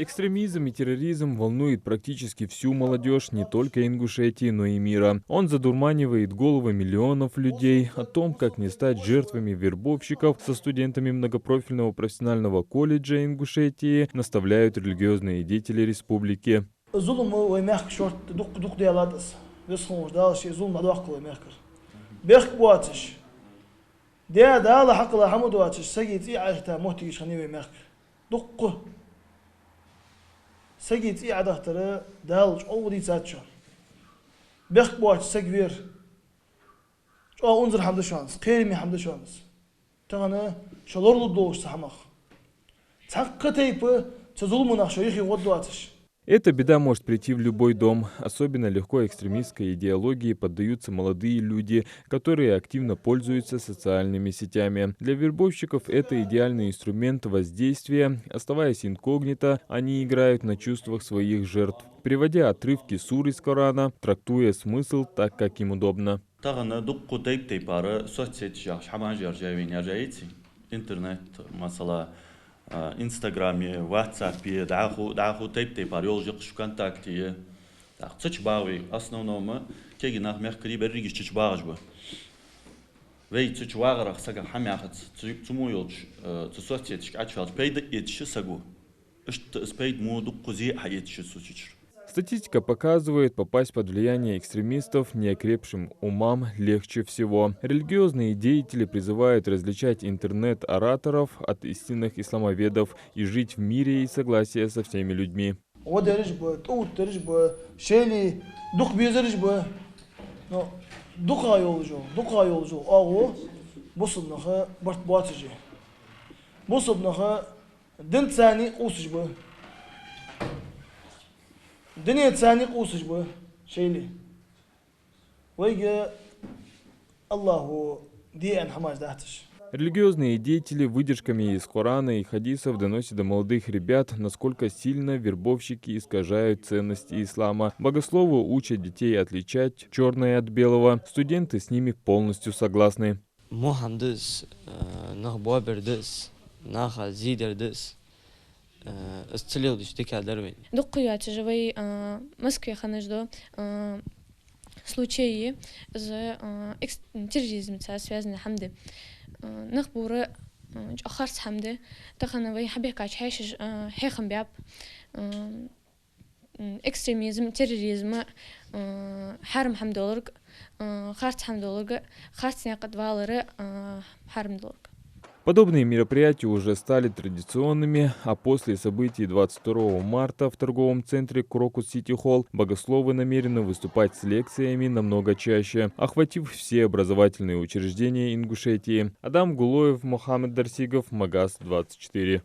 Экстремизм и терроризм волнует практически всю молодежь не только Ингушетии, но и мира. Он задурманивает головы миллионов людей. О том, как не стать жертвами вербовщиков, со студентами многопрофильного профессионального колледжа Ингушетии наставляют религиозные деятели республики. سجيت إيه عده ترى دالش أو دي ساتشون بيخ بواش سجفير أو أنزل حمد شانس قيمي حمد شانس تانا شلور دوش سحمخ تحقق تيب تظلمنا شيخي ودواتش. Эта беда может прийти в любой дом. Особенно легко экстремистской идеологии поддаются молодые люди, которые активно пользуются социальными сетями. Для вербовщиков это идеальный инструмент воздействия. Оставаясь инкогнито, они играют на чувствах своих жертв, приводя отрывки сур из Корана, трактуя смысл так, как им удобно. интернет مثلا انستغرامي واتسابي دعخو تيب يولجق شو كونتاكتي دعخ تش باوي основном كي ناخ مخكري بريجي تش باجبو وي تش واغرا ساغا حمياخت تمو يولج تسوتيتش اتشالج بيد يتش ساغو اشت سبيد مو دقزي حيتش سوتيش. Статистика показывает, попасть под влияние экстремистов неокрепшим умам легче всего. Религиозные деятели призывают различать интернет-ораторов от истинных исламоведов и жить в мире и согласии со всеми людьми. الدنيا تساني قوسش بو شيلي ويجي الله دي ان حماش داتش. Религиозные деятели выдержками из Корана и хадисов доносят до молодых ребят, насколько сильно вербовщики искажают ценности ислама. Богословы учат детей отличать черное от белого. Студенты с ними полностью согласны. Докуячи Москве ханеждо случаи с терроризмом связаны хамды. Нахбуры ахарс хамды. Тахановый хабекач хэшиш хэхам бяб экстремизм, терроризм харм хамдолорг харц хамдолорг харц някадвалары харм долорг. Подобные мероприятия уже стали традиционными, а после событий 22 марта в торговом центре Крокус Сити Холл богословы намерены выступать с лекциями намного чаще, охватив все образовательные учреждения Ингушетии. Адам Гулоев, Мухаммед Дарсигов, Магаз 24.